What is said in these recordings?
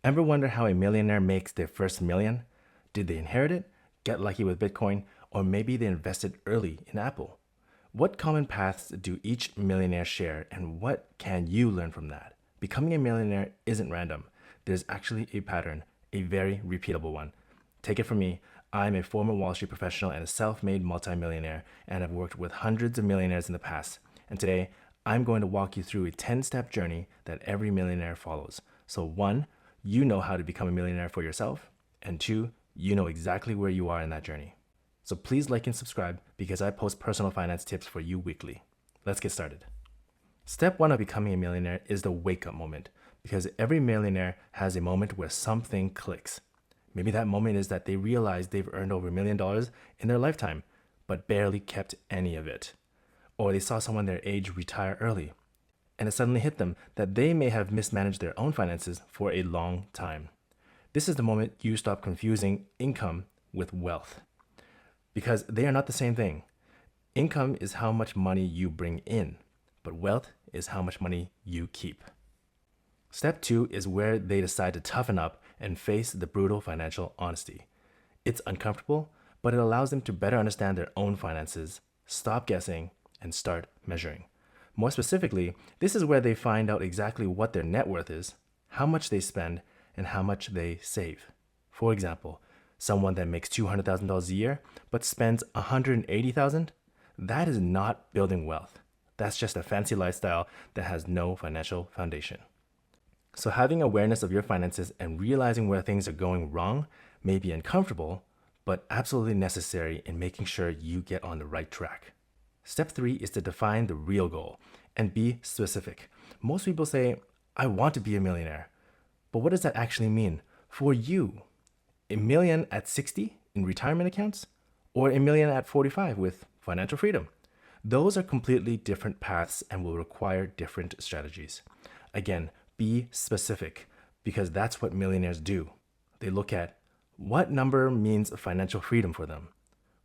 Ever wonder how a millionaire makes their first million? Did they inherit it, get lucky with Bitcoin, or maybe they invested early in Apple? What common paths do each millionaire share, and what can you learn from that? Becoming a millionaire isn't random. There's actually a pattern, a very repeatable one. Take it from me, I'm a former Wall Street professional and a self-made multimillionaire, and I've worked with hundreds of millionaires in the past. And today, I'm going to walk you through a 10-step journey that every millionaire follows. So 1, you know how to become a millionaire for yourself, and 2, you know exactly where you are in that journey. So please like and subscribe because I post personal finance tips for you weekly. Let's get started. Step 1 of becoming a millionaire is the wake-up moment, because every millionaire has a moment where something clicks. Maybe that moment is that they realize they've earned over $1 million in their lifetime, but barely kept any of it. Or they saw someone their age retire early, and it suddenly hit them that they may have mismanaged their own finances for a long time. This is the moment you stop confusing income with wealth, because they are not the same thing. Income is how much money you bring in, but wealth is how much money you keep. Step 2 is where they decide to toughen up and face the brutal financial honesty. It's uncomfortable, but it allows them to better understand their own finances, stop guessing, and start measuring. More specifically, this is where they find out exactly what their net worth is, how much they spend, and how much they save. For example, someone that makes $200,000 a year but spends $180,000, that is not building wealth. That's just a fancy lifestyle that has no financial foundation. So having awareness of your finances and realizing where things are going wrong may be uncomfortable, but absolutely necessary in making sure you get on the right track. Step 3 is to define the real goal and be specific. Most people say, I want to be a millionaire. But what does that actually mean for you? $1 million at 60 in retirement accounts, or $1 million at 45 with financial freedom? Those are completely different paths and will require different strategies. Again, be specific, because that's what millionaires do. They look at what number means financial freedom for them.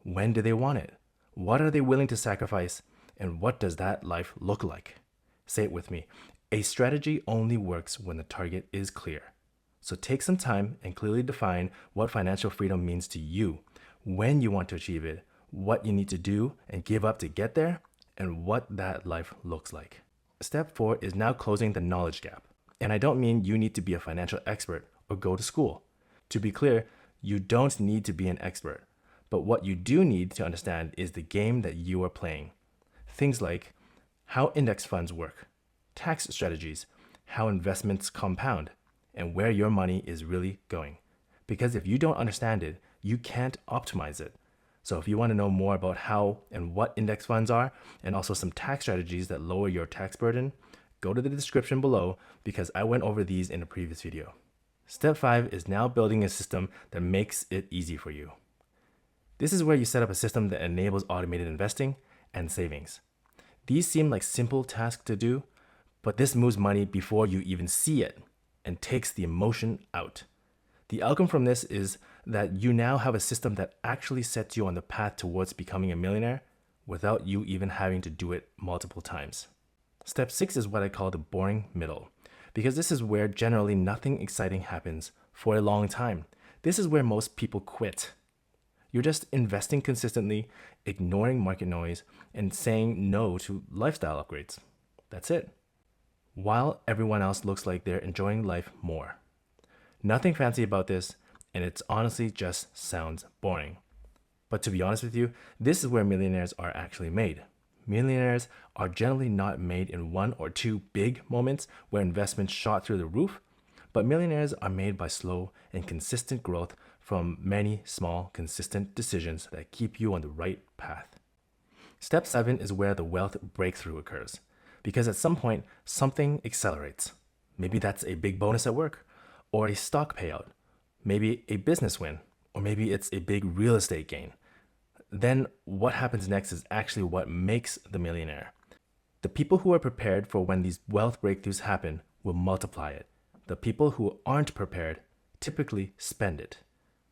When do they want it? What are they willing to sacrifice? And what does that life look like? Say it with me. A strategy only works when the target is clear. So take some time and clearly define what financial freedom means to you, when you want to achieve it, what you need to do and give up to get there, and what that life looks like. Step 4 is now closing the knowledge gap. And I don't mean you need to be a financial expert or go to school. To be clear, you don't need to be an expert. But what you do need to understand is the game that you are playing. Things like how index funds work, tax strategies, how investments compound, and where your money is really going. Because if you don't understand it, you can't optimize it. So if you want to know more about how and what index funds are, and also some tax strategies that lower your tax burden, go to the description below because I went over these in a previous video. Step 5 is now building a system that makes it easy for you. This is where you set up a system that enables automated investing and savings. These seem like simple tasks to do, but this moves money before you even see it and takes the emotion out. The outcome from this is that you now have a system that actually sets you on the path towards becoming a millionaire without you even having to do it multiple times. Step 6 is what I call the boring middle, because this is where generally nothing exciting happens for a long time. This is where most people quit. You're just investing consistently, ignoring market noise, and saying no to lifestyle upgrades. That's it. While everyone else looks like they're enjoying life more. Nothing fancy about this, and it's honestly just sounds boring. But to be honest with you, this is where millionaires are actually made. Millionaires are generally not made in 1 or 2 big moments where investments shot through the roof, but millionaires are made by slow and consistent growth from many small, consistent decisions that keep you on the right path. Step 7 is where the wealth breakthrough occurs, because at some point, something accelerates. Maybe that's a big bonus at work, or a stock payout, maybe a business win, or maybe it's a big real estate gain. Then what happens next is actually what makes the millionaire. The people who are prepared for when these wealth breakthroughs happen will multiply it. The people who aren't prepared typically spend it.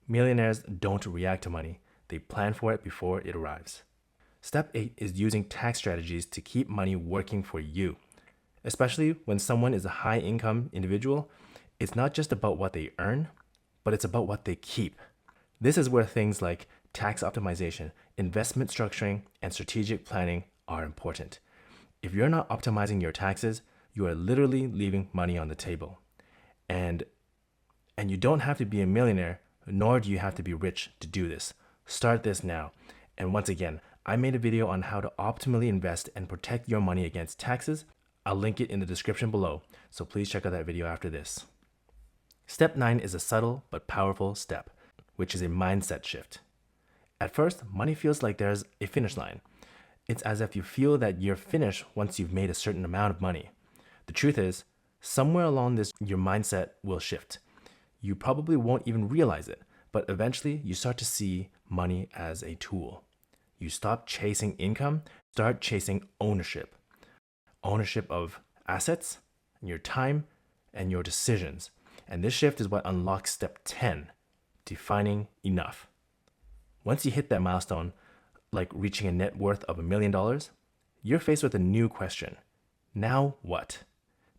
Millionaires don't react to money. They plan for it before it arrives. Step 8 is using tax strategies to keep money working for you. Especially when someone is a high-income individual, It's not just about what they earn, but it's about what they keep. This is where things like tax optimization, investment structuring, and strategic planning are important. If you're not optimizing your taxes, you are literally leaving money on the table. And you don't have to be a millionaire, nor do you have to be rich to do this. Start this now. And once again, I made a video on how to optimally invest and protect your money against taxes. I'll link it in the description below, so please check out that video after this. Step 9 is a subtle but powerful step, which is a mindset shift. At first, money feels like there's a finish line. It's as if you feel that you're finished once you've made a certain amount of money. The truth is, somewhere along this, your mindset will shift. You probably won't even realize it, but eventually you start to see money as a tool. You stop chasing income, start chasing ownership. Ownership of assets, your time, and your decisions. And this shift is what unlocks step 10, defining enough. Once you hit that milestone, like reaching a net worth of $1 million, you're faced with a new question. Now what?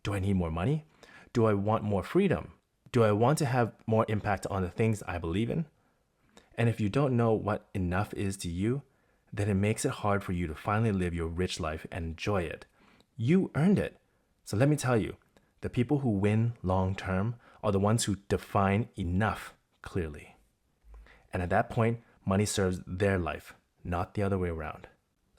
Do I need more money? Do I want more freedom? Do I want to have more impact on the things I believe in? And if you don't know what enough is to you, then it makes it hard for you to finally live your rich life and enjoy it. You earned it. So let me tell you, the people who win long term are the ones who define enough clearly. And at that point, money serves their life, not the other way around.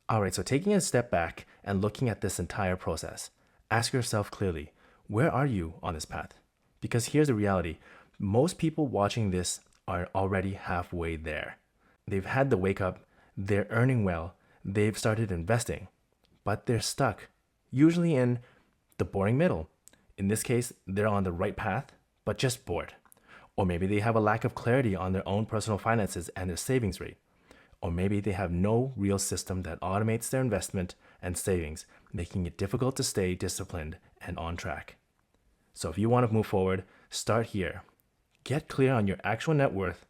All right, so taking a step back and looking at this entire process, ask yourself clearly, where are you on this path? Because here's the reality. Most people watching this are already halfway there. They've had the wake up, they're earning well, they've started investing, but they're stuck, usually in the boring middle. In this case, they're on the right path, but just bored. Or maybe they have a lack of clarity on their own personal finances and their savings rate. Or maybe they have no real system that automates their investment and savings, making it difficult to stay disciplined and on track. So if you want to move forward, start here. Get clear on your actual net worth,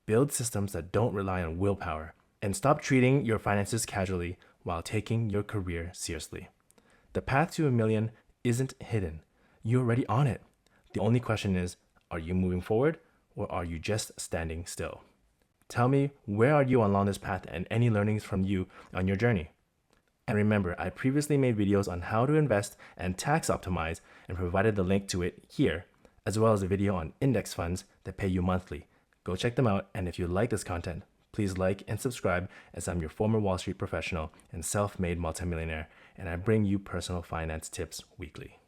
build systems that don't rely on willpower, and stop treating your finances casually while taking your career seriously. The path to $1 million isn't hidden. You're already on it. The only question is, are you moving forward or are you just standing still? Tell me, where are you along this path and any learnings from you on your journey? And remember, I previously made videos on how to invest and tax optimize and provided the link to it here, as well as a video on index funds that pay you monthly. Go check them out, and if you like this content, please like and subscribe, as I'm your former Wall Street professional and self-made multimillionaire, and I bring you personal finance tips weekly.